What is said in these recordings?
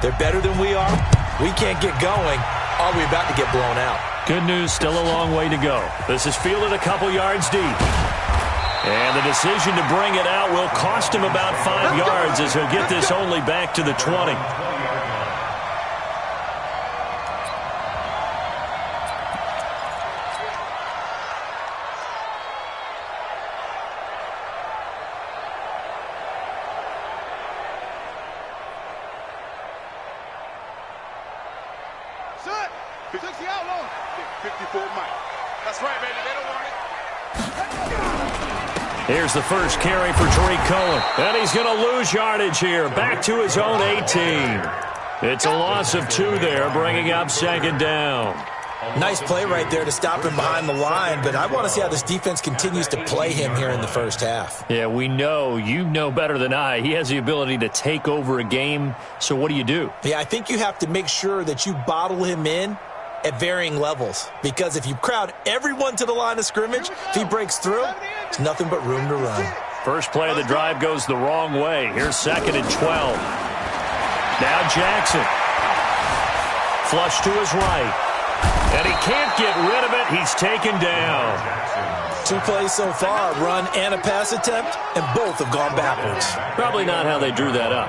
They're better than we are. We can't get going. Are we about to get blown out? Good news, still a long way to go. This is fielded a couple yards deep. And the decision to bring it out will cost him about 5 yards as he'll get this only back to the 20. Here's the first carry for Tariq Cohen. And he's going to lose yardage here. Back to his own 18. It's a loss of 2 there, bringing up second down. Nice play right there to stop him behind the line, but I want to see how this defense continues to play him here in the first half. Yeah, we know. You know better than I. He has the ability to take over a game, so what do? Yeah, I think you have to make sure that you bottle him in at varying levels, because if you crowd everyone to the line of scrimmage, if he breaks through, it's nothing but room to run. First play of the drive goes the wrong way. Here's 2nd and 12. Now Jackson. Flush to his right. And he can't get rid of it. He's taken down. 2 plays so far, run and a pass attempt, and both have gone backwards. Probably not how they drew that up.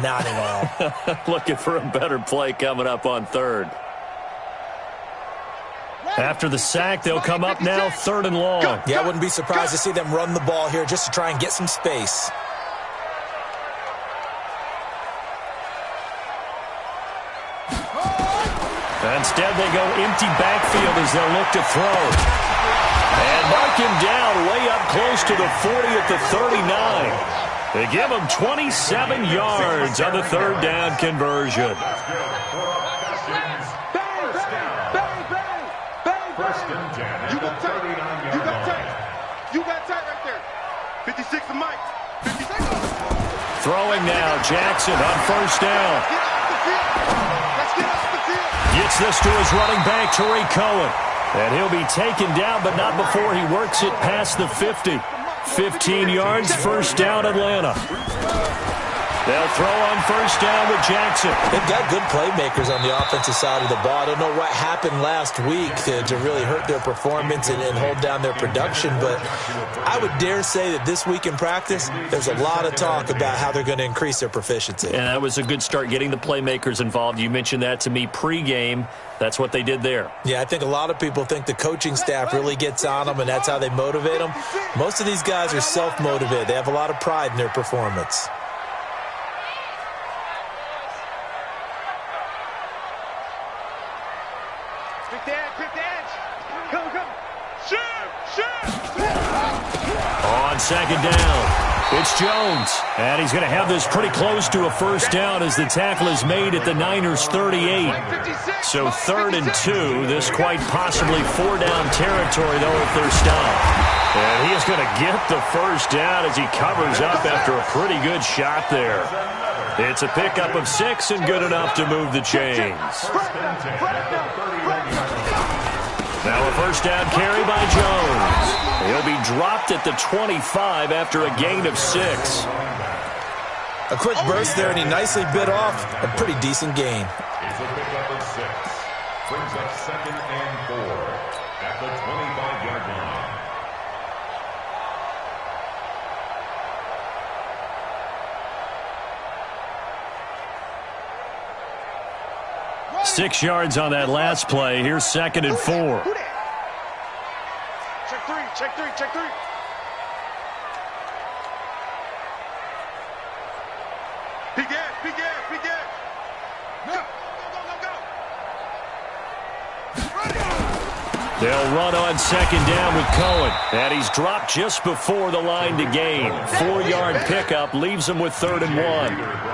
Not at all. Looking for a better play coming up on 3rd. After the sack, they'll come up now 3rd and long. Yeah, I wouldn't be surprised to see them run the ball here just to try and get some space. Instead, they go empty backfield as they'll look to throw. And mark him down way up close to the 40 at the 39. They give him 27 yards on the 3rd down conversion. You got tight right there. 56 to Mike. 56. Throwing now, Jackson on 1st down. Let's get off the field. Gets this to his running back, Tariq Cohen. And he'll be taken down, but not before he works it past the 50. 15 yards, 1st down, Atlanta. They'll throw on 1st down with Jackson. They've got good playmakers on the offensive side of the ball. I don't know what happened last week to really hurt their performance and hold down their production, but I would dare say that this week in practice, there's a lot of talk about how they're going to increase their proficiency. And that was a good start, getting the playmakers involved. You mentioned that to me pregame. That's what they did there. Yeah, I think a lot of people think the coaching staff really gets on them, and that's how they motivate them. Most of these guys are self-motivated. They have a lot of pride in their performance. On 2nd down, it's Jones. And he's going to have this pretty close to a 1st down as the tackle is made at the Niners' 38. So 3rd and 2, this quite possibly 4-down territory, though, if they're stopped. And he is going to get the 1st down as he covers up after a pretty good shot there. It's a pickup of 6 and good enough to move the chains. Now a 1st down carry by Jones. He'll be dropped at the 25 after a gain of 6. A quick burst there, and he nicely bit off a pretty decent gain. It's a pickup of 6. Brings up 2nd and 4 at the 25-yard line. 6 yards on that last play. Here's 2nd and 4. Check 3, check 3, check 3. Big ass, big ass, big ass. Go, go, go, go, go. They'll run on 2nd down with Cohen. And he's dropped just before the line to gain. 4-yard pickup leaves him with 3rd and 1.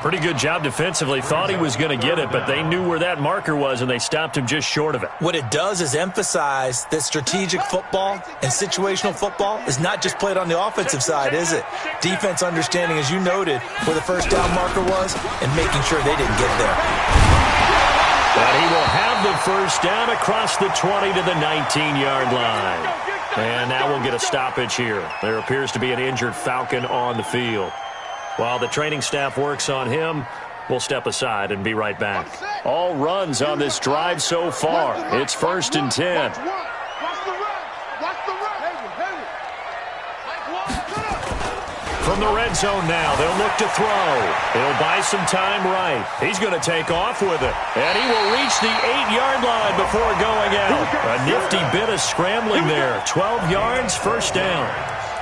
Pretty good job defensively. Thought he was going to get it, but they knew where that marker was, and they stopped him just short of it. What it does is emphasize that strategic football and situational football is not just played on the offensive side, is it? Defense understanding, as you noted, where the 1st down marker was and making sure they didn't get there. But he will have the 1st down across the 20 to the 19-yard line. And now we'll get a stoppage here. There appears to be an injured Falcon on the field. While the training staff works on him, We'll step aside and be right back. All runs on this drive so far. It's 1st and 10. From the red zone now, they'll look to throw. He'll buy some time right. He's going to take off with it. And he will reach the 8-yard line before going out. A nifty bit of scrambling there. 12 yards, 1st down.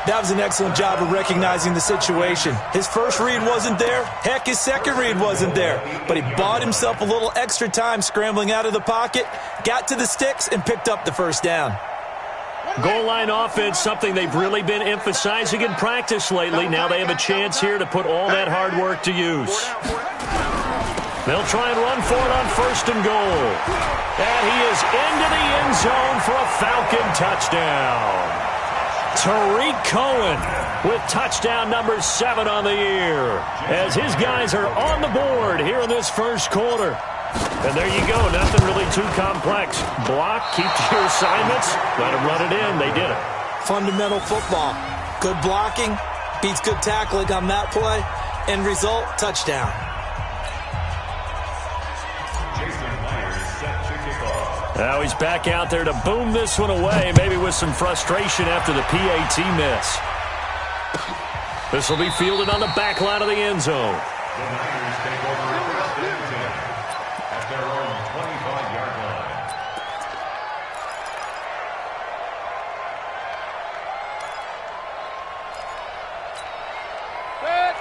That was an excellent job of recognizing the situation. His first read wasn't there. Heck, his second read wasn't there. But he bought himself a little extra time scrambling out of the pocket, got to the sticks, and picked up the 1st down. Goal line offense, something they've really been emphasizing in practice lately. Now they have a chance here to put all that hard work to use. They'll try and run for it on 1st and goal. And he is into the end zone for a Falcon touchdown. Tariq Cohen with touchdown number 7 on the year, as his guys are on the board here in this 1st quarter. And there you go, nothing really too complex. Block, keep to your assignments, let them run it in. They did it. Fundamental football. Good blocking, beats good tackling on that play. End result, touchdown. Now he's back out there to boom this one away, maybe with some frustration after the PAT miss. This will be fielded on the back line of the end zone. The Niners take over 1st and 10 at their own 25-yard line.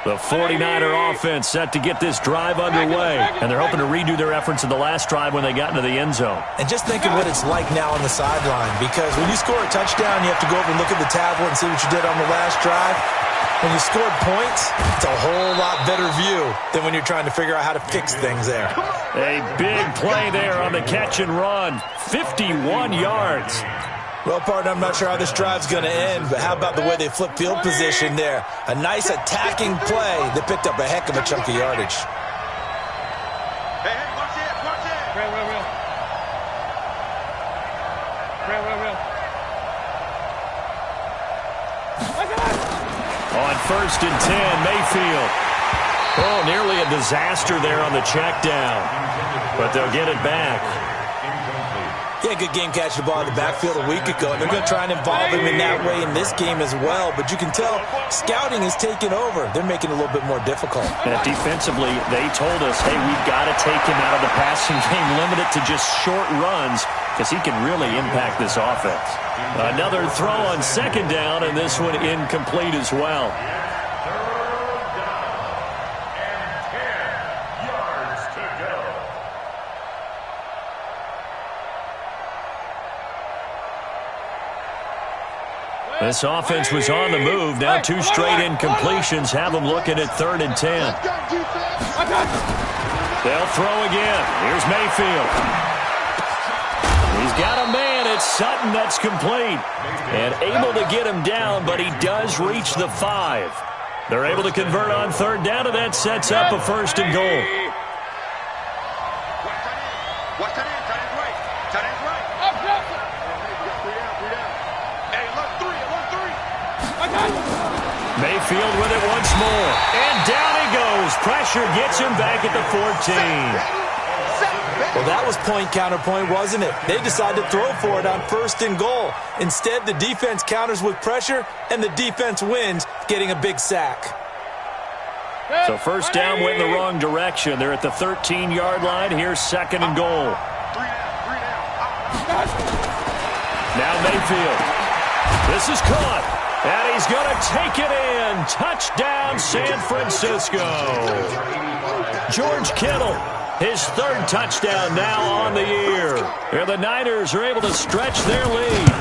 The 49er offense set to get this drive underway, and they're hoping to redo their efforts in the last drive when they got into the end zone. And just think of what it's like now on the sideline, because when you score a touchdown, you have to go over and look at the tablet and see what you did on the last drive. When you scored points, it's a whole lot better view than when you're trying to figure out how to fix things there. A big play there on the catch and run. 51 yards. Well, partner, I'm not sure how this drive's going to end, but how about the way they flip field position there? A nice attacking play that picked up a heck of a chunk of yardage. Hey, watch it, watch it. Real. On 1st and 10, Mayfield. Oh, nearly a disaster there on the check down, but they'll get it back. Yeah, good game catching the ball in the backfield a week ago, and they're going to try and involve him in that way in this game as well. But you can tell scouting is taking over. They're making it a little bit more difficult. And defensively, they told us, hey, we've got to take him out of the passing game, limit it to just short runs, because he can really impact this offense. Another throw on 2nd down, and this one incomplete as well. This offense was on the move. Now 2 straight incompletions have them looking at 3rd and 10. They'll throw again. Here's Mayfield. He's got a man. It's Sutton that's complete. And able to get him down, but he does reach the 5. They're able to convert on 3rd down, and that sets up a 1st and goal. Watch that in. Tight end right. Tight end right. Hey, look, 3. Mayfield with it once more. And down he goes. Pressure gets him back at the 14. Well, that was point counterpoint, wasn't it? They decided to throw for it on 1st and goal. Instead, the defense counters with pressure, and the defense wins, getting a big sack. So 1st down went in the wrong direction. They're at the 13-yard line. Here's 2nd and goal. Now Mayfield. This is caught. And he's going to take it in. Touchdown, San Francisco. George Kittle, his 3rd touchdown now on the year. And the Niners are able to stretch their lead.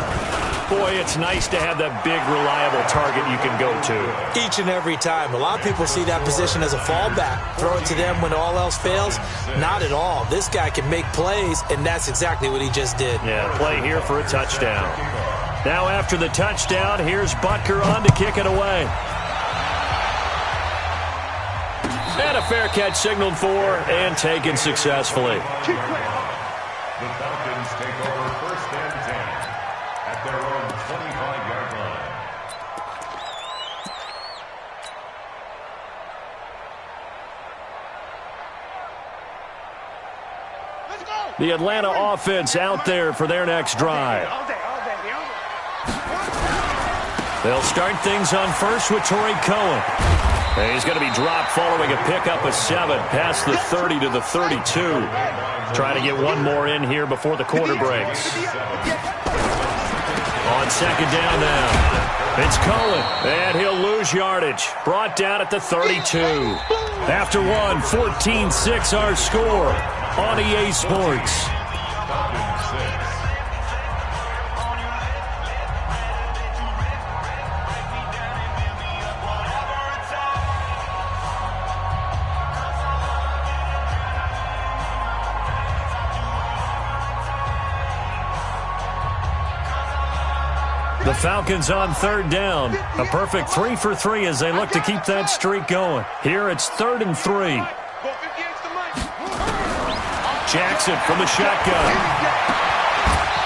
Boy, it's nice to have that big, reliable target you can go to. Each and every time. A lot of people see that position as a fallback. Throw it to them when all else fails. Not at all. This guy can make plays, and that's exactly what he just did. Yeah, play here for a touchdown. Now after the touchdown, here's Butker on to kick it away. And a fair catch signaled for and taken successfully. The Falcons take over 1st and 10 at their own 25-yard line. The Atlanta offense out there for their next drive. They'll start things on first with Torrey Cohen. He's going to be dropped following a pickup of 7 past the 30 to the 32. Trying to get one more in here before the quarter breaks. On second down now, it's Cohen, and he'll lose yardage. Brought down at the 32. After one, 14-6 our score on EA Sports. The Falcons on third down. A perfect 3 for 3 as they look to keep that streak going. Here it's 3rd and 3. Jackson from the shotgun.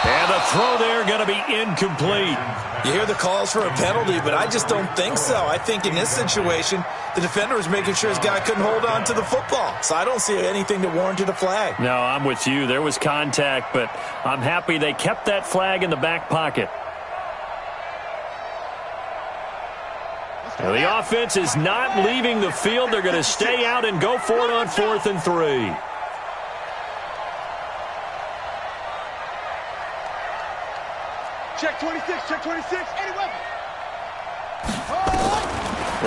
And the throw there going to be incomplete. You hear the calls for a penalty, but I just don't think so. I think in this situation, the defender was making sure his guy couldn't hold on to the football. So I don't see anything that warranted a flag. No, I'm with you. There was contact, but I'm happy they kept that flag in the back pocket. Now, the offense is not leaving the field. They're going to stay out and go for it on 4th and 3. Check 26, check 26. Any weapon.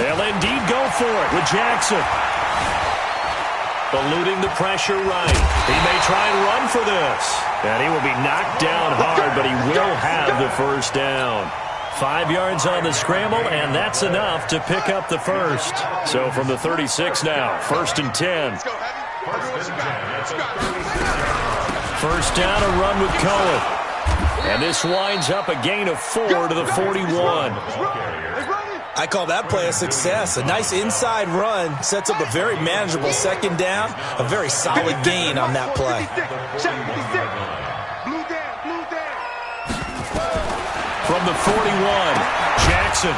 They'll indeed go for it with Jackson. Eluding the pressure right. He may try and run for this. And he will be knocked down hard, but he will have the first down. 5 yards on the scramble, and that's enough to pick up the first. So from the 36 now, 1st and 10. First down, a run with Cohen. And this winds up a gain of 4 to the 41. I call that play a success. A nice inside run sets up a very manageable second down. A very solid gain on that play. From the 41, Jackson.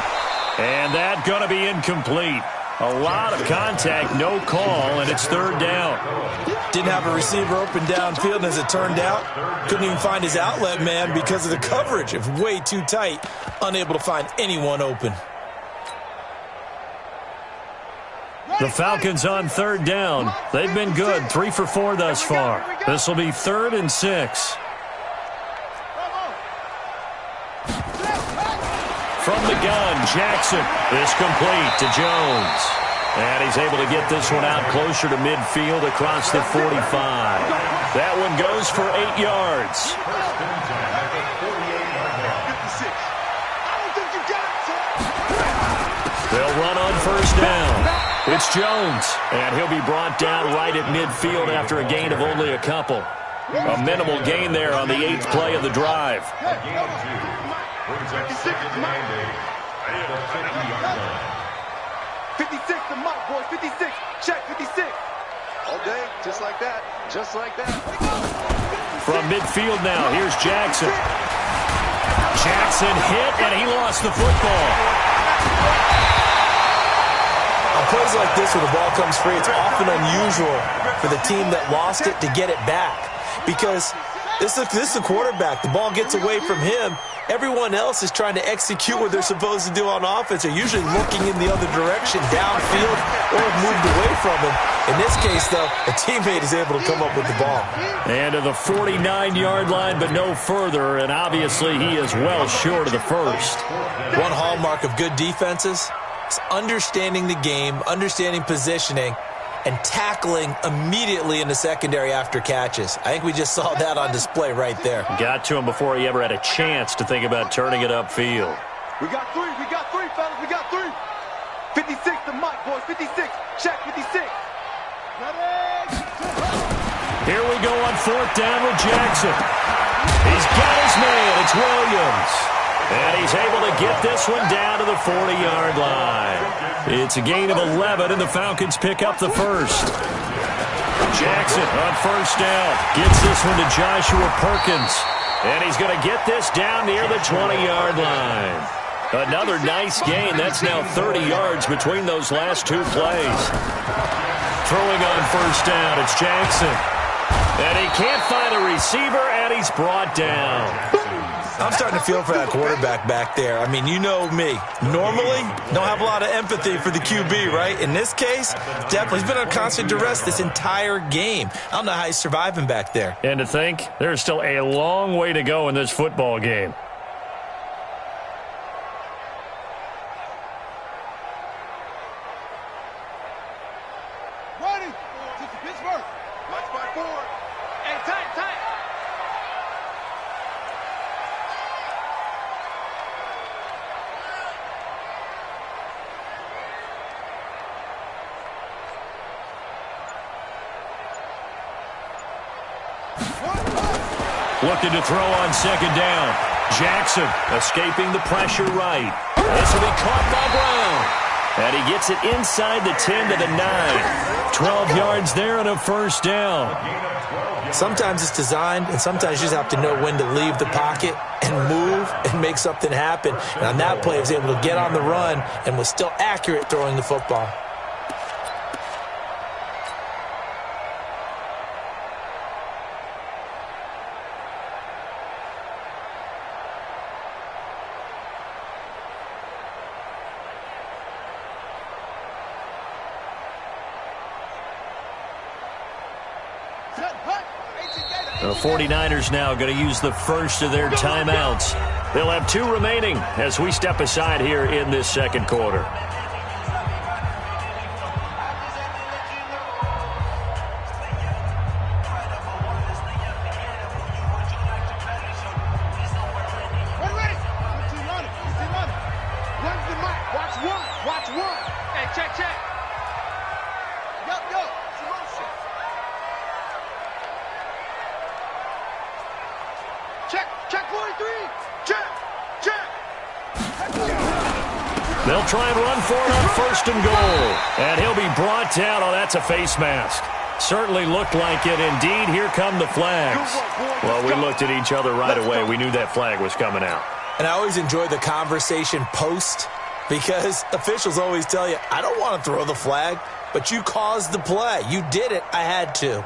And that going to be incomplete. A lot of contact, no call, and it's 3rd down. Didn't have a receiver open downfield, and as it turned out, couldn't even find his outlet man because of the coverage. It was way too tight, unable to find anyone open. The Falcons on 3rd down. They've been good, 3 for 4 thus far. This will be 3rd and 6. From the gun, Jackson is complete to Jones. And he's able to get this one out closer to midfield across the 45. That one goes for 8 yards. They'll run on first down. It's Jones, and he'll be brought down right at midfield after a gain of only a couple. A minimal gain there on the 8th play of the drive. 56 to Mike, boys. 56. Check 56. All day, just like that. Just like that. From midfield now, here's Jackson. Jackson hit, and he lost the football. On plays like this where the ball comes free, it's often unusual for the team that lost it to get it back. Because this is the quarterback. The ball gets away from him. Everyone else is trying to execute what they're supposed to do on offense. They're usually looking in the other direction, downfield, or have moved away from him. In this case, though, a teammate is able to come up with the ball. And to the 49-yard line, but no further, and obviously he is well short of the first. One hallmark of good defenses is understanding the game, understanding positioning, and tackling immediately in the secondary after catches. I think we just saw that on display right there. Got to him before he ever had a chance to think about turning it upfield. We got three, fellas, we got 3. 56 to Mike, boys, 56. Check 56. Here we go on 4th down with Jackson. He's got his man, it's Williams. And he's able to get this one down to the 40-yard line. It's a gain of 11, and the Falcons pick up the first. Jackson on first down. Gets this one to Joshua Perkins. And he's going to get this down near the 20-yard line. Another nice gain. That's now 30 yards between those last 2 plays. Throwing on first down, it's Jackson. And he can't find a receiver, and he's brought down. I'm starting to feel for that quarterback back there. I mean, you know me. Normally, don't have a lot of empathy for the QB, right? In this case, definitely. He's been under constant duress this entire game. I don't know how he's surviving back there. And to think, there's still a long way to go in this football game. Ready. To Pittsburgh. Watch by forward. Hey, tight. Looking to throw on second down. Jackson escaping the pressure right. This will be caught by Brown. And he gets it inside the 10 to the 9. 12 yards there and a first down. Sometimes it's designed, and sometimes you just have to know when to leave the pocket and move and make something happen. And on that play, he was able to get on the run and was still accurate throwing the football. The 49ers now going to use the first of their timeouts. They'll have 2 remaining as we step aside here in this second quarter. They'll try and run for it on first and goal. And he'll be brought down. Oh, that's a face mask. Certainly looked like it. Indeed, here come the flags. Well, we looked at each other right away. We knew that flag was coming out. And I always enjoy the conversation post because officials always tell you, I don't want to throw the flag, but you caused the play. You did it. I had to.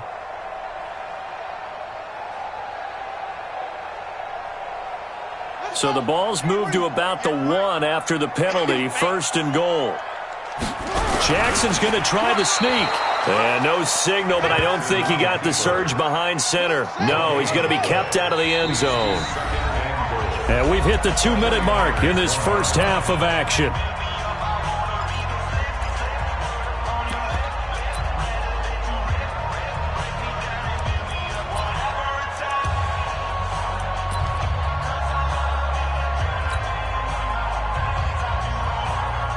So the ball's moved to about the 1 after the penalty, first and goal. Jackson's going to try the sneak. And no signal, but I don't think he got the surge behind center. No, he's going to be kept out of the end zone. And we've hit the 2-minute mark in this first half of action.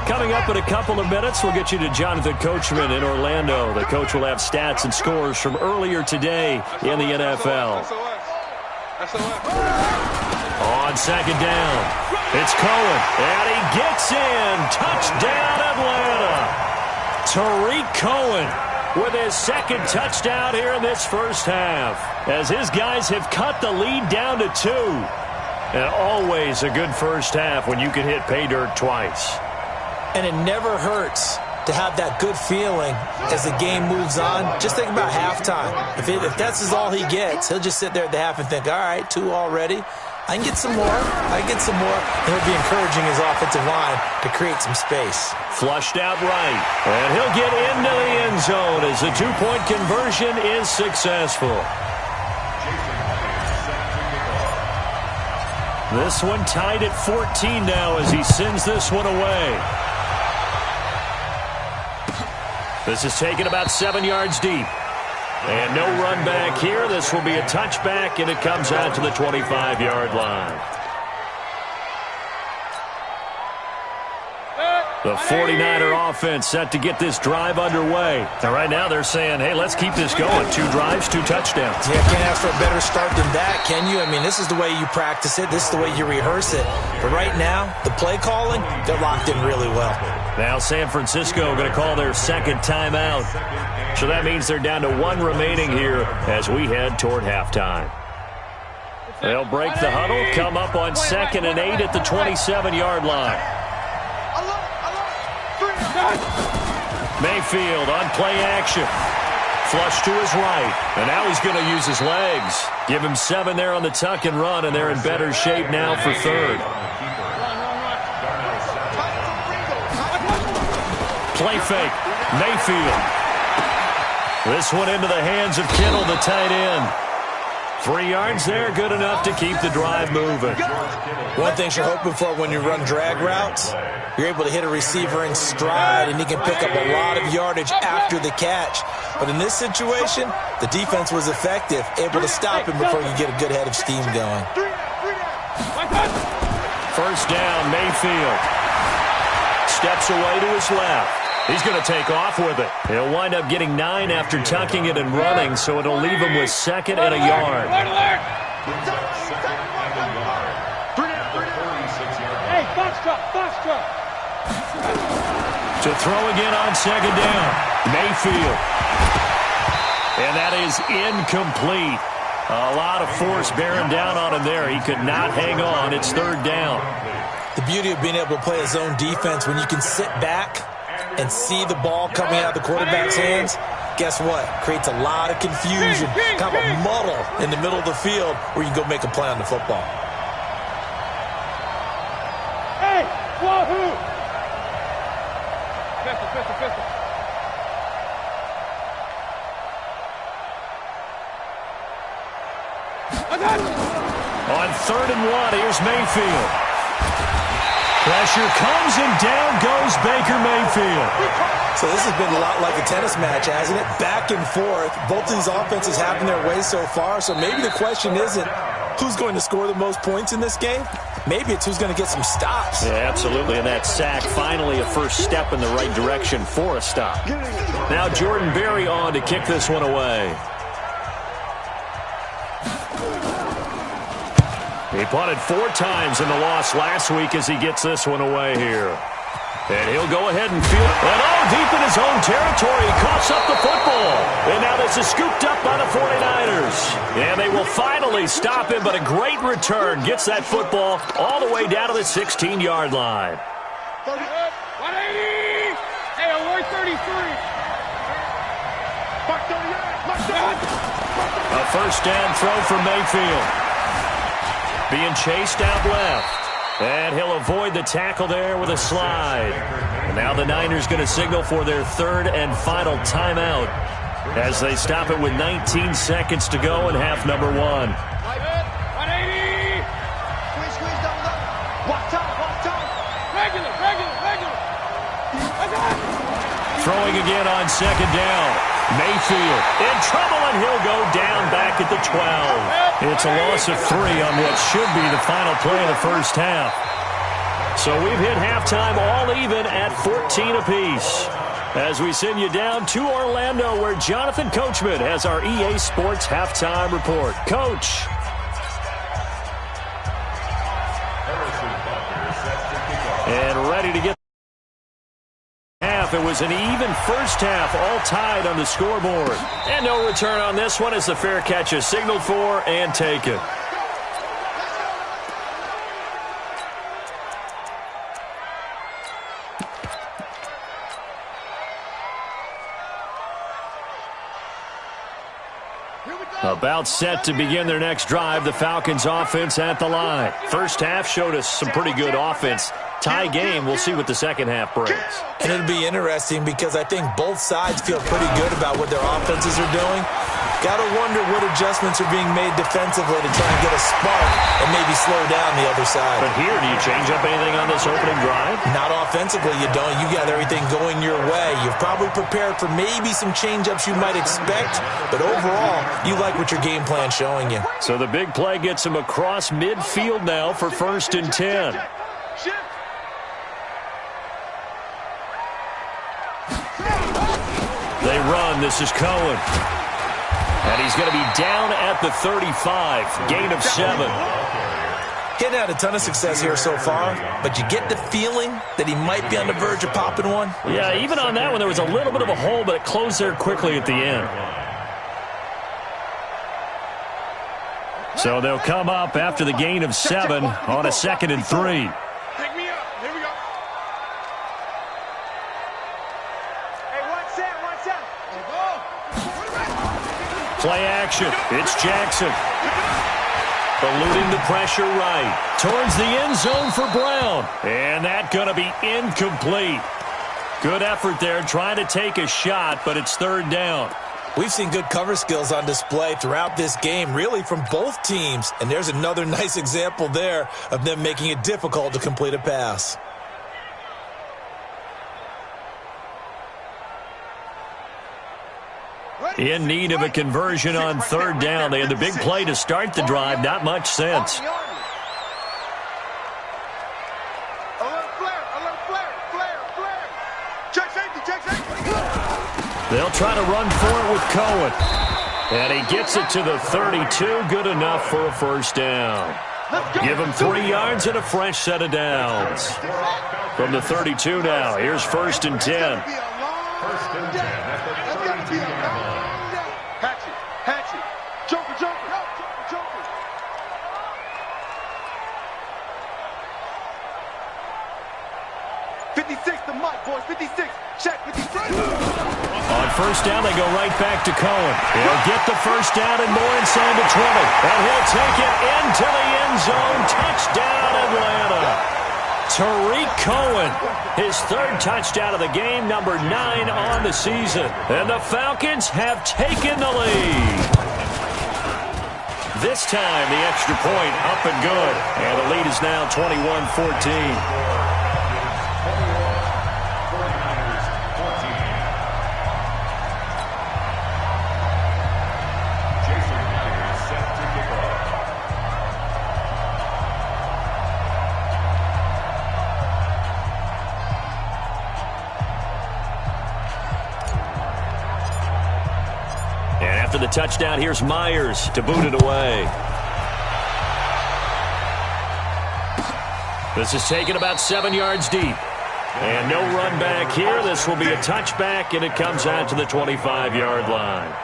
Coming up in a couple of minutes, we'll get you to Jonathan Coachman in Orlando. The coach will have stats and scores from earlier today in the NFL. On second down, it's Cohen, and he gets in. Touchdown, Atlanta. Tariq Cohen with his second touchdown here in this first half, as his guys have cut the lead down to 2. And always a good first half when you can hit pay dirt twice. And it never hurts to have that good feeling as the game moves on. Just think about halftime. If that's all he gets, he'll just sit there at the half and think, all right, 2 already. I can get some more. I can get some more. And he'll be encouraging his offensive line to create some space. Flushed out right. And he'll get into the end zone as the 2-point conversion is successful. This one tied at 14 now as he sends this one away. This is taken about 7 yards deep. And no run back here. This will be a touchback, and it comes out to the 25-yard line. The 49er offense set to get this drive underway. And right now they're saying, hey, let's keep this going. 2 drives, 2 touchdowns. Yeah, can't ask for a better start than that, can you? I mean, this is the way you practice it. This is the way you rehearse it. But right now, the play calling, they're locked in really well. Now San Francisco going to call their second timeout. So that means they're down to 1 remaining here as we head toward halftime. They'll break the huddle, come up on 2nd and 8 at the 27-yard line. Mayfield on play action. Flush to his right. And now he's going to use his legs. Give him 7 there on the tuck and run, and they're in better shape now for third. Play fake. Mayfield. This one into the hands of Kittle, the tight end. 3 yards there, good enough to keep the drive moving. One thing you're hoping for when you run drag routes, you're able to hit a receiver in stride, and he can pick up a lot of yardage after the catch. But in this situation, the defense was effective, able to stop him before you get a good head of steam going. First down, Mayfield. Steps away to his left. He's going to take off with it. He'll wind up getting 9 after tucking it and running, so it'll leave him with 2nd and a yard. Hey, box truck. To throw again on 2nd down. Mayfield. And that is incomplete. A lot of force bearing down on him there. He could not hang on. It's 3rd down. The beauty of being able to play a zone defense when you can sit back and see the ball coming out of the quarterback's hands, guess what? Creates a lot of confusion, kind of a muddle in the middle of the field where you can go make a play on the football. Hey, wahoo! Pistol. On 3rd and 1, here's Mayfield. Pressure comes, and down goes Baker Mayfield. So this has been a lot like a tennis match, hasn't it? Back and forth. Both of these offenses having their way so far. So maybe the question isn't who's going to score the most points in this game. Maybe it's who's going to get some stops. Yeah, absolutely. And that sack, finally a first step in the right direction for a stop. Now Jordan Berry on to kick this one away. He punted 4 times in the loss last week as he gets this one away here. And he'll go ahead and field. And deep in his own territory, he coughs up the football. And now this is scooped up by the 49ers. And they will finally stop him, but a great return gets that football all the way down to the 16-yard line. 180! Hey, award 33. A first down throw for Mayfield. Being chased out left. And he'll avoid the tackle there with a slide. And now the Niners going to signal for their 3rd and final timeout as they stop it with 19 seconds to go in half number 1. 180! Squeeze, double. Walk time. Regular. Throwing again on 2nd down. Mayfield in trouble, and he'll go down back at the 12. It's a loss of 3 on what should be the final play of the first half. So we've hit halftime all even at 14 apiece. As we send you down to Orlando, where Jonathan Coachman has our EA Sports halftime report. Coach. And ready to get half. It was an even first half, all tied on the scoreboard. And no return on this one as the fair catch is signaled for and taken. About set to begin their next drive, the Falcons offense at the line. First half showed us some pretty good offense. Tie game, we'll see what the second half brings. And it'll be interesting because I think both sides feel pretty good about what their offenses are doing. Got to wonder what adjustments are being made defensively to try and get a spark and maybe slow down the other side. But here, do you change up anything on this opening drive? Not offensively, you don't. You got everything going your way. You've probably prepared for maybe some change-ups you might expect, but overall, you like what your game plan's showing you. So the big play gets him across midfield now for 1st and 10. They run. This is Cohen. And he's going to be down at the 35. Gain of 7. Getting had a ton of success here so far, but you get the feeling that he might be on the verge of popping one. Yeah, even on that one, there was a little bit of a hole, but it closed there quickly at the end. So they'll come up after the gain of 7 on a 2nd and 3. Pick me up. Here we go. Hey, one set. Play action. It's Jackson. Eluding the pressure right. Towards the end zone for Brown. And that's going to be incomplete. Good effort there trying to take a shot, but it's third down. We've seen good cover skills on display throughout this game, really from both teams. And there's another nice example there of them making it difficult to complete a pass. In need of a conversion on third down. They had the big play to start the drive. Not much sense. They'll try to run for it with Cohen. And he gets it to the 32. Good enough for a first down. Give him 3 yards and a fresh set of downs. From the 32 now, here's 1st and 10. First and 10 at the 32-yard line. Hatch it. Joker. 56 to Mike, boys. 56. Check 53. On first down, they go right back to Cohen. He'll get the first down and more inside the 20. And he'll take it into the end zone. Touchdown, Atlanta. Tariq Cohen, his 3rd touchdown of the game, number 9 on the season. And the Falcons have taken the lead. This time, the extra point up and good. And the lead is now 21-14. After the touchdown, here's Myers to boot it away. This is taken about 7 yards deep. And no run back here. This will be a touchback, and it comes out to the 25-yard line.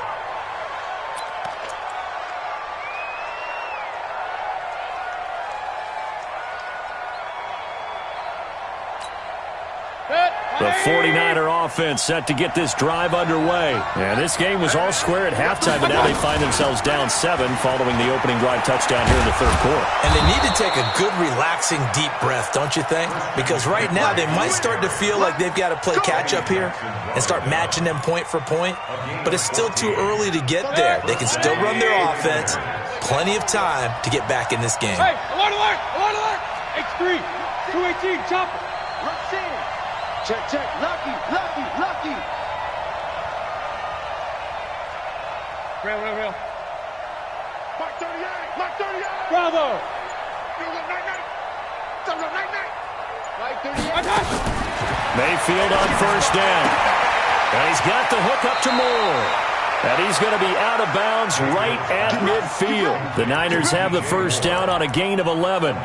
The 49er offense set to get this drive underway. And this game was all square at halftime, but now they find themselves down 7 following the opening drive touchdown here in the 3rd quarter. And they need to take a good, relaxing, deep breath, don't you think? Because right now they might start to feel like they've got to play catch-up here and start matching them point for point. But it's still too early to get there. They can still run their offense. Plenty of time to get back in this game. Hey, alert! H3, 218, chopper. Rush in. Check. Lucky. Rail. Mark 38. Bravo. Mayfield on first down. And he's got the hook up to Moore. And he's going to be out of bounds right at midfield. The Niners have the first down on a gain of 11.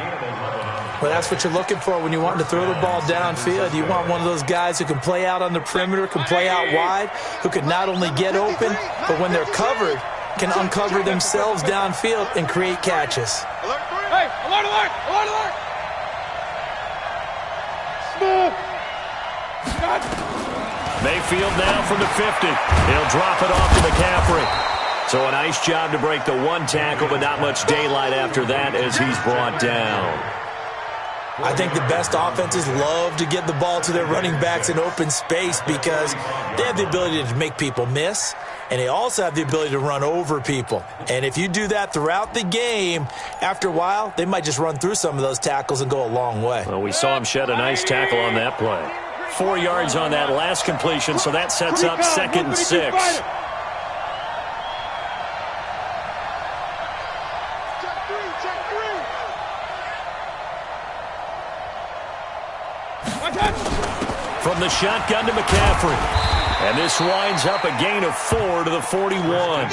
Well, that's what you're looking for when you want to throw the ball downfield. You want one of those guys who can play out on the perimeter, can play out wide, who can not only get open, but when they're covered, can uncover themselves downfield and create catches. Hey, alert! Smooth. Mayfield now from the 50. He'll drop it off to McCaffrey. So a nice job to break the 1 tackle, but not much daylight after that as he's brought down. I think the best offenses love to get the ball to their running backs in open space because they have the ability to make people miss, and they also have the ability to run over people. And if you do that throughout the game, after a while, they might just run through some of those tackles and go a long way. Well, we saw him shed a nice tackle on that play. 4 yards on that last completion, so that sets up 2nd and 6. From the shotgun to McCaffrey. And this winds up a gain of 4 to the 41.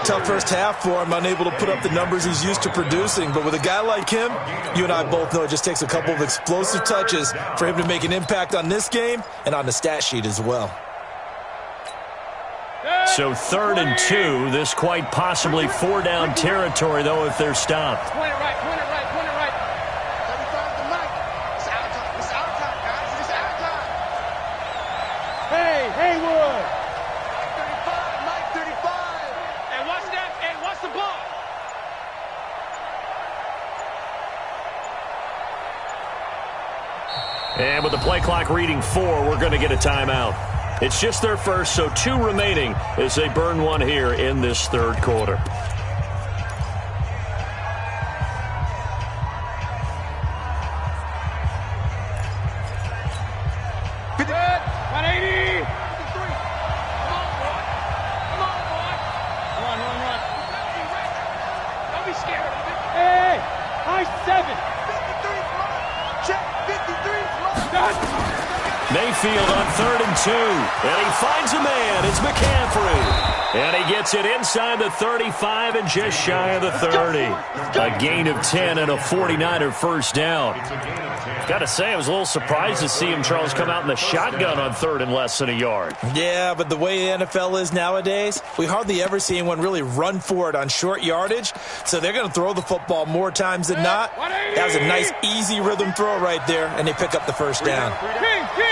Tough first half for him, unable to put up the numbers he's used to producing. But with a guy like him, you and I both know it just takes a couple of explosive touches for him to make an impact on this game and on the stat sheet as well. So 3rd and 2. This quite possibly 4-down territory, though, if they're stopped. Point it right. with the play clock reading 4, we're going to get a timeout. It's just their first, so 2 remaining as they burn one here in this third quarter. Mayfield on 3rd and 2. And he finds a man. It's McCaffrey. And he gets it inside the 35 and just shy of the 30. A gain of 10 and a 49er first down. Got to say, I was a little surprised to see him, Charles, come out in the shotgun on 3rd and less than a yard. Yeah, but the way the NFL is nowadays, we hardly ever see anyone really run for it on short yardage. So they're going to throw the football more times than not. That was a nice, easy rhythm throw right there, and they pick up the first down.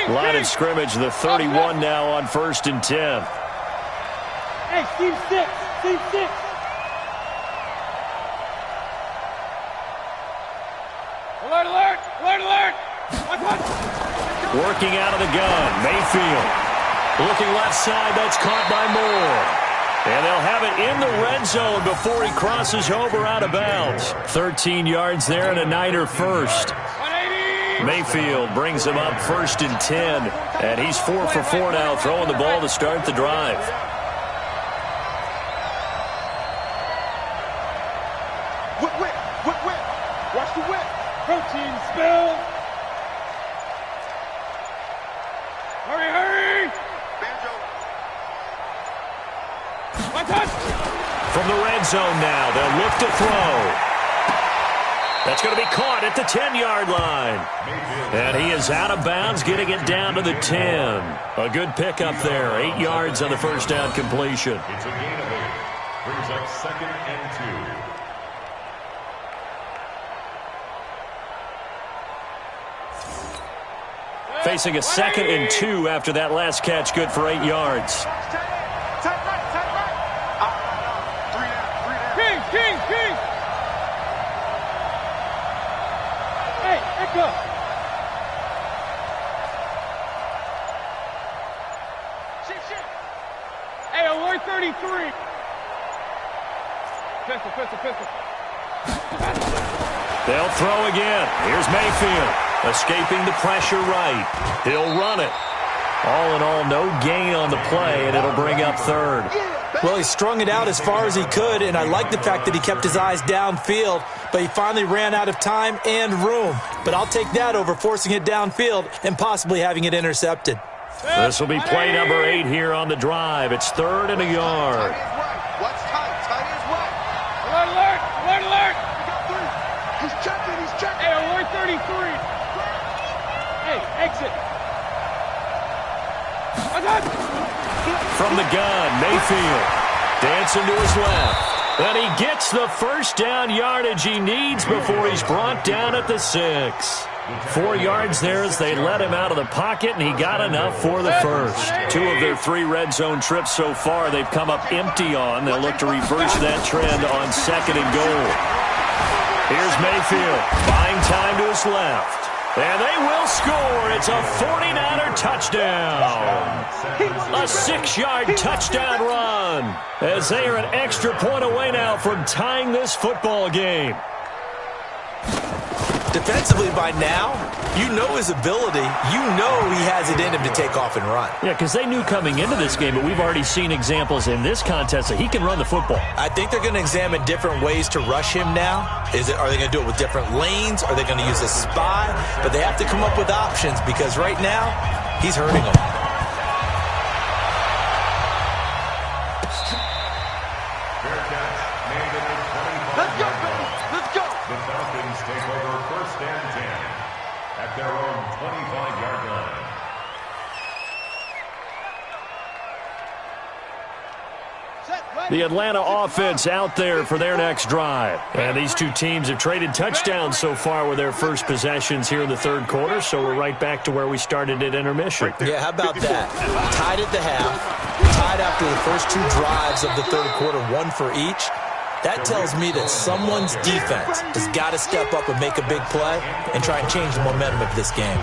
Line of scrimmage, the 31 now on 1st and 10. Hey, Steve 6. Steve 6. Alert, alert, alert, alert. Working out of the gun, Mayfield. Looking left side, that's caught by Moore. And they'll have it in the red zone before he crosses over out of bounds. 13 yards there and a Niner first. Mayfield brings him up 1st and 10. And he's 4 for 4 now, throwing the ball to start the drive. Whip. Watch the whip. Protein spill. Hurry. Banjo. One touch. From the red zone now, they'll look to throw. That's going to be caught at the 10-yard line. And he is out of bounds, getting it down to the 10. A good pickup there, 8 yards on the first down completion. It's a gain of 8. Brings up 2nd and 2. Facing a 2nd and 2 after that last catch, good for 8 yards. Tight right. 3 down. King. Hey, Echo. Shit. Hey, alert 33. Pistol. They'll throw again. Here's Mayfield. Escaping the pressure right. He'll run it. All in all, no gain on the play, and it'll bring up 3rd. Well, he strung it out as far as he could, and I like the fact that he kept his eyes downfield, but he finally ran out of time and room. But I'll take that over forcing it downfield and possibly having it intercepted. This will be play number 8 here on the drive. It's 3rd and a yard. Watch tight. Tight is right. Alert. He's checking. Hey, alert 33. Hey, exit. One touch. From the gun, Mayfield dancing to his left. And he gets the first down yardage he needs before he's brought down at the 6. 4 yards there as they let him out of the pocket, and he got enough for the first. 2 of their 3 red zone trips so far they've come up empty on. They'll look to reverse that trend on 2nd and goal. Here's Mayfield, buying time to his left. And they will score. It's a 49er touchdown. A 6-yard touchdown run as they are an extra point away now from tying this football game. Defensively by now, you know his ability. You know he has it in him to take off and run. Yeah, because they knew coming into this game, but we've already seen examples in this contest that he can run the football. I think they're going to examine different ways to rush him now. Are they going to do it with different lanes? Are they going to use a spy? But they have to come up with options because right now, he's hurting them. Let's go, baby. Let's go. The Falcons take over 1st and 10 at their own 25-yard line. The Atlanta offense out there for their next drive. And these 2 teams have traded touchdowns so far with their first possessions here in the 3rd quarter, so we're right back to where we started at intermission. Yeah, how about that? Tied at the half, tied after the first 2 drives of the 3rd quarter, 1 for each. That tells me that someone's defense has got to step up and make a big play and try and change the momentum of this game.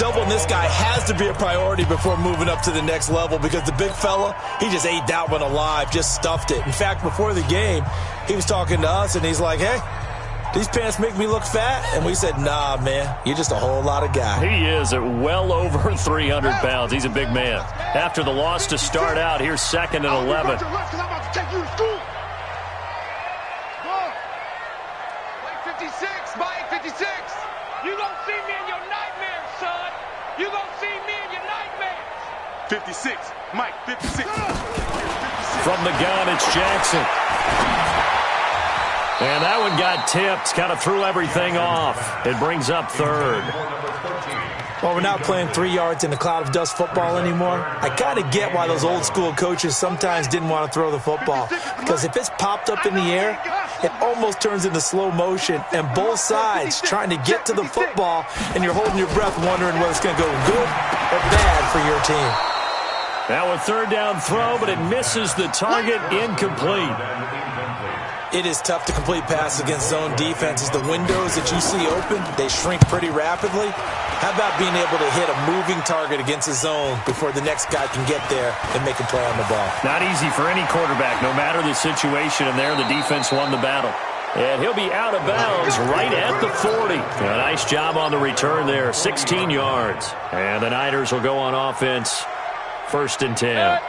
Doubling this guy has to be a priority before moving up to the next level because the big fella, he just ate that one alive, just stuffed it. In fact, before the game, he was talking to us, and he's like, hey, these pants make me look fat? And we said, nah, man, you're just a whole lot of guy. He is at well over 300 pounds. He's a big man. After the loss to start out, here's 2nd and 11. Mike 56. You gonna see me in your nightmares, son. You gonna see me in your nightmares. 56. Mike 56. From the gun, it's Jackson. And that one got tipped, kind of threw everything off. It brings up 3rd. Well, we're not playing 3 yards in a cloud of dust football anymore. I kind of get why those old school coaches sometimes didn't want to throw the football. Because if it's popped up in the air, it almost turns into slow motion. And both sides trying to get to the football, and you're holding your breath wondering whether it's going to go good or bad for your team. Now a 3rd down throw, but it misses the target, incomplete. It is tough to complete passes against zone defenses. The windows that you see open, they shrink pretty rapidly. How about being able to hit a moving target against a zone before the next guy can get there and make a play on the ball? Not easy for any quarterback, no matter the situation, and there the defense won the battle. And he'll be out of bounds right at the 40. A nice job on the return there, 16 yards. And the Niners will go on offense, 1st and 10.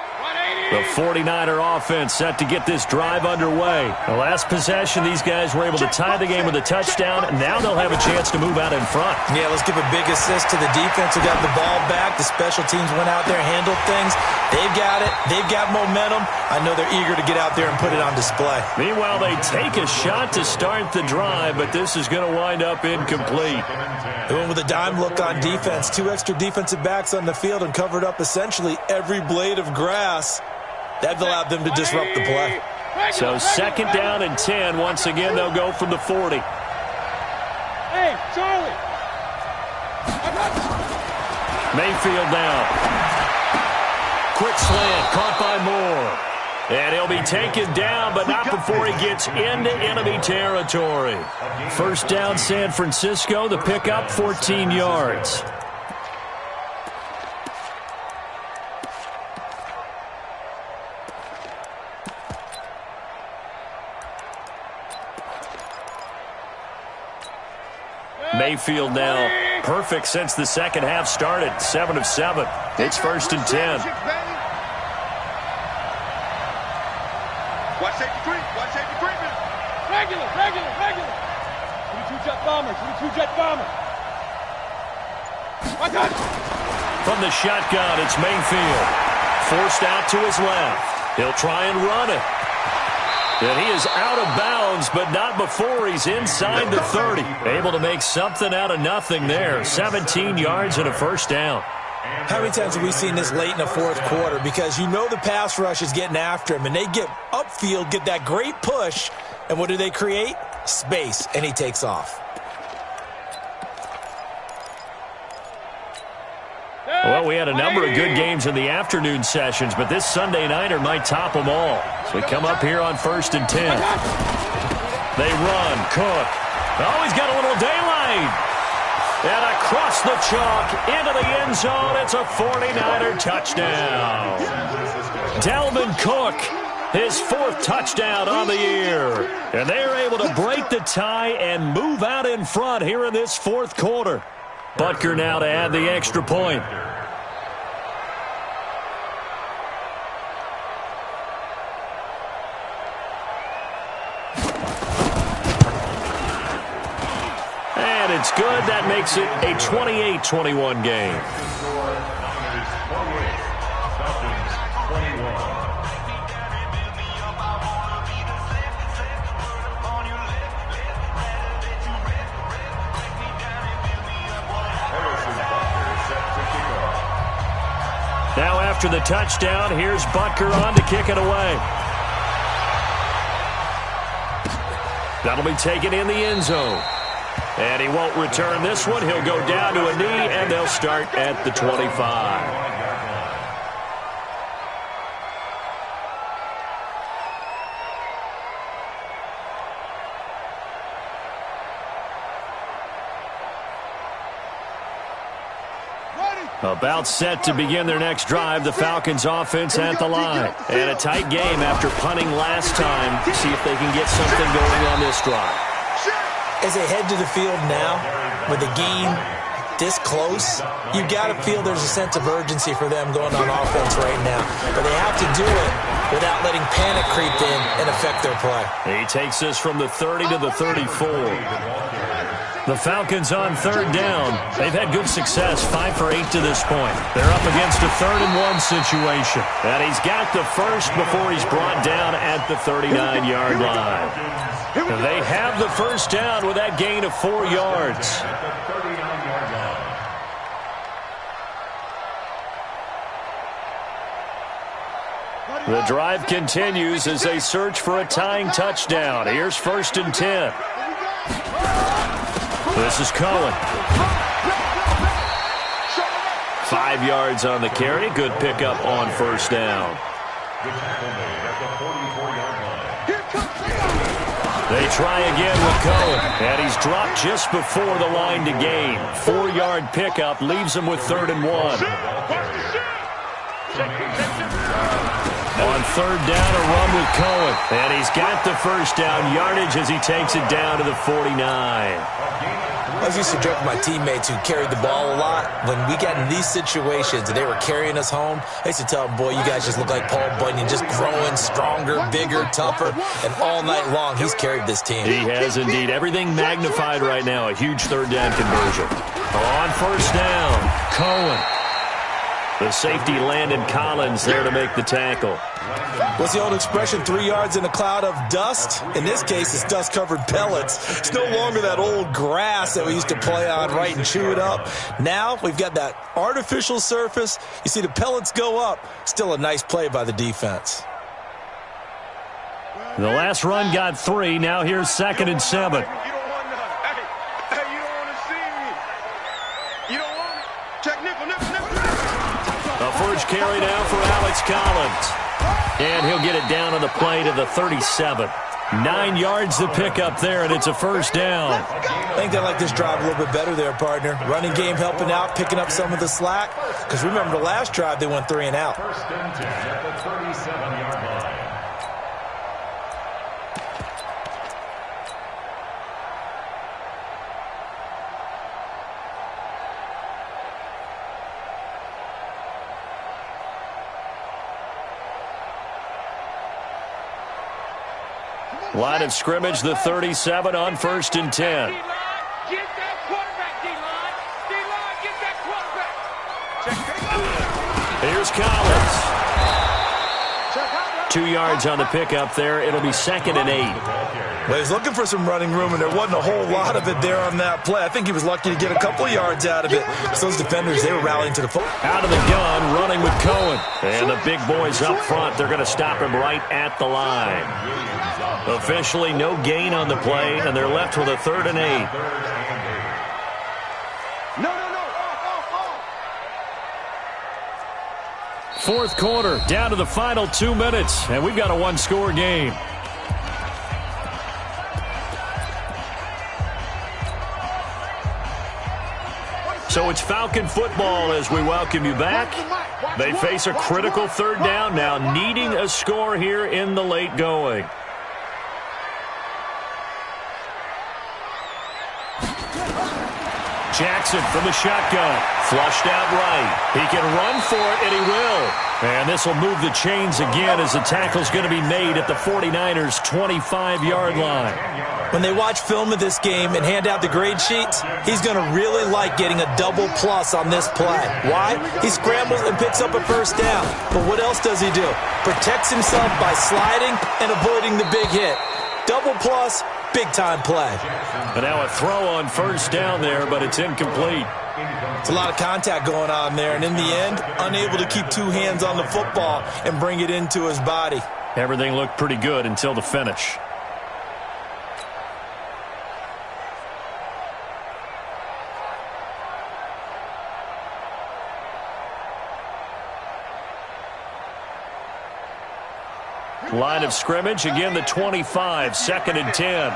The 49er offense set to get this drive underway. The last possession, these guys were able to tie the game with a touchdown. Now they'll have a chance to move out in front. Yeah, let's give a big assist to the defense who got the ball back. The special teams went out there, handled things. They've got it. They've got momentum. I know they're eager to get out there and put it on display. Meanwhile, they take a shot to start the drive, but this is going to wind up incomplete. They went with a dime look on defense. 2 extra defensive backs on the field and covered up essentially every blade of grass. That allowed them to disrupt the play. So 2nd down and 10. Once again, they'll go from the 40. Hey, Charlie. Mayfield now. Quick slant, caught by Moore. And he'll be taken down, but not before he gets into enemy territory. 1st down, San Francisco. The pickup, 14 yards. Mayfield now perfect since the second half started. 7 of 7. It's 1st and 10. Watch safety creep. Watch safety creeping. Regular. 22 jet bomber. 22 jet bomber. I got it. From the shotgun, it's Mayfield. Forced out to his left. He'll try and run it. And he is out of bounds, but not before he's inside the 30. Able to make something out of nothing there. 17 yards and a 1st down. How many times have we seen this late in the 4th quarter? Because you know the pass rush is getting after him, and they get upfield, get that great push, and what do they create? Space, and he takes off. Well, we had a number of good games in the afternoon sessions, but this Sunday nighter might top them all. So we come up here on 1st and 10. They run. Cook. Oh, he's got a little daylight. And across the chalk into the end zone. It's a 49er touchdown. Dalvin Cook, his 4th touchdown on the year. And they're able to break the tie and move out in front here in this 4th quarter. Butker now to add the extra point. And it's good. That makes it a 28-21 game. Now after the touchdown, here's Butker on to kick it away. That'll be taken in the end zone. And he won't return this one. He'll go down to a knee, and they'll start at the 25. About set to begin their next drive, the Falcons offense at the line. And a tight game after punting last time. See if they can get something going on this drive. As they head to the field now, with the game this close, you got to feel there's a sense of urgency for them going on offense right now. But they have to do it without letting panic creep in and affect their play. He takes this from the 30 to the 34. The Falcons on third down. They've had good success, 5 for 8 to this point. They're up against a 3rd-and-1 situation. And he's got the first before he's brought down at the 39-yard line. They have the first down with that gain of 4 yards. The drive continues as they search for a tying touchdown. Here's 1st and 10. This is Cohen. 5 yards on the carry. Good pickup on first down. They try again with Cohen. And he's dropped just before the line to gain. 4-yard pickup leaves him with 3rd and 1. On third down, a run with Cohen. And he's got the first down yardage as he takes it down to the 49. I was used to joke with my teammates who carried the ball a lot. When we got in these situations and they were carrying us home, I used to tell them, boy, you guys just look like Paul Bunyan, just growing stronger, bigger, tougher. And all night long, he's carried this team. He has indeed. Everything magnified right now. A huge third down conversion. On first down, Cohen. The safety, Landon Collins, there to make the tackle. What's the old expression, 3 yards in a cloud of dust? In this case, it's dust-covered pellets. It's no longer that old grass that we used to play on, right, and chew it up. Now we've got that artificial surface. You see the pellets go up. Still a nice play by the defense. The last run got 3. Now here's 2nd and 7. You don't want none. Hey, you don't want to see me. You don't want me. Check nickel. The first carry now for Alex Collins. And he'll get it down on the play to the 37. 9 yards to pick up there, and it's a first down. I think they like this drive a little bit better there, partner. Running game helping out, picking up some of the slack. Because remember the last drive, they went 3 and out. First and 10 at the 37-yard line. Line of scrimmage, the 37 on 1st and 10. D-line, get that quarterback, D-line. D-line, get that quarterback. Here's Collins. 2 yards on the pickup there. It'll be 2nd and 8. Well, he's looking for some running room, and there wasn't a whole lot of it there on that play. I think he was lucky to get a couple of yards out of it. So those defenders, they were rallying to the foot. Out of the gun, running with Cohen. And the big boys up front, they're going to stop him right at the line. Officially no gain on the play, and they're left with a 3rd and 8. No. Fourth quarter, down to the final 2 minutes, and we've got a one-score game. So it's Falcon football as we welcome you back. They face a critical third down now, needing a score here in the late going. Jackson from the shotgun. Flushed out right. He can run for it, and he will. And this will move the chains again as the tackle's going to be made at the 49ers' 25-yard line. When they watch film of this game and hand out the grade sheets, he's going to really like getting a double plus on this play. Why? He scrambles and picks up a first down. But what else does he do? Protects himself by sliding and avoiding the big hit. Double plus, big-time play. And now a throw on first down there, but it's incomplete. It's a lot of contact going on there, and in the end, unable to keep 2 hands on the football and bring it into his body. Everything looked pretty good until the finish. Line of scrimmage, again the 25, 2nd and 10.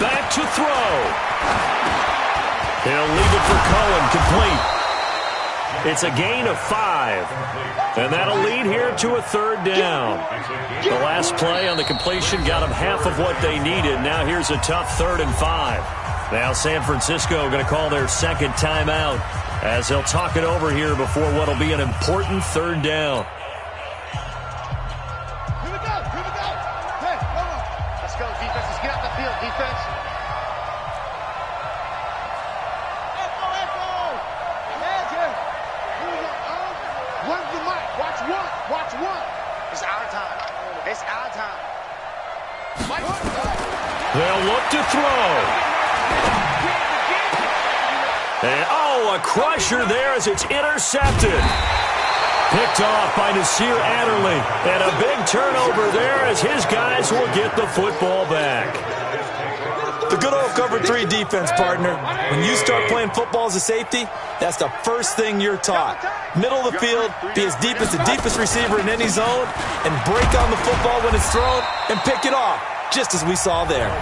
Back to He'll leave it for Cohen, complete. It's a gain of 5. And that'll lead here to a third down. The last play on the completion got them half of what they needed. Now here's a tough 3rd and 5. Now San Francisco going to call their second timeout as they'll talk it over here before what will be an important third down. Here we go. Hey, come on. Let's go, defense. Let's get out the field, defense. Run the mic. Watch one. It's our time. They'll look to throw. And, a crusher there as it's intercepted. Picked off by Nasir Adderley. And a big turnover there as his guys will get the football back. The good old cover 3 defense, partner. When you start playing football as a safety, that's the first thing you're taught. Middle of the field, be as deep as the deepest receiver in any zone, and break on the football when it's thrown and pick it off, just as we saw there.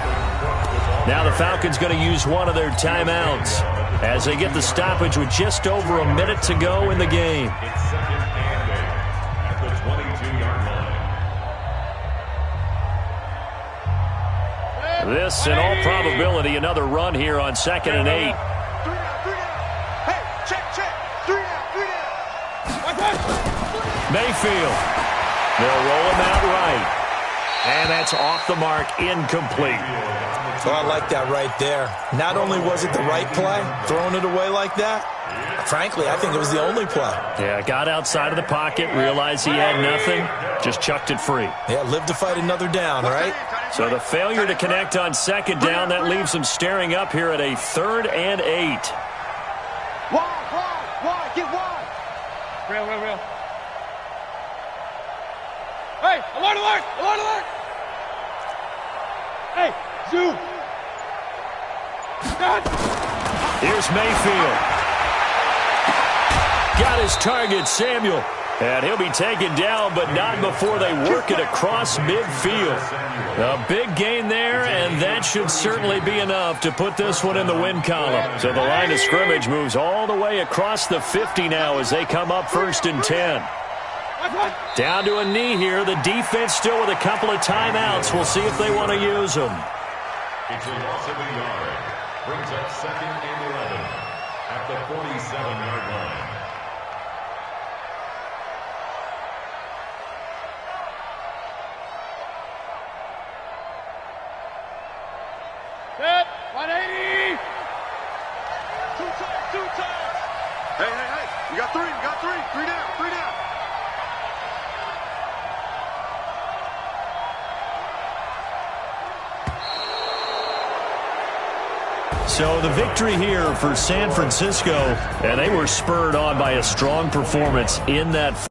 Now the Falcons going to use one of their timeouts as they get the stoppage with just over a minute to go in the game. It's 2nd and 8 at the 22-yard line. This, in all probability, another run here on 2nd and 8. 3 down. Hey, check. 3 down. Mayfield. They'll roll him out right. And that's off the mark, incomplete. Oh, I like that right there. Not only was it the right play, throwing it away like that, frankly, I think it was the only play. Yeah, got outside of the pocket, realized he had nothing, just chucked it free. Yeah, live to fight another down, right? So the failure to connect on 2nd down, that leaves them staring up here at a 3rd and 8. Wide. Get wide. Real. Hey, alert. Hey, zoom. Here's Mayfield. Got his target, Samuel. And he'll be taken down, but not before they work it across midfield. A big gain there, and that should certainly be enough to put this one in the win column. So the line of scrimmage moves all the way across the 50 now as they come up 1st and 10. Down to a knee here. The defense still with a couple of timeouts. We'll see if they want to use them. It's a loss of a yard. Brings up 2nd and 11 at the 47-yard line. Set. 180. Two times. Hey. You got three. 3 down. So the victory here for San Francisco, and they were spurred on by a strong performance in that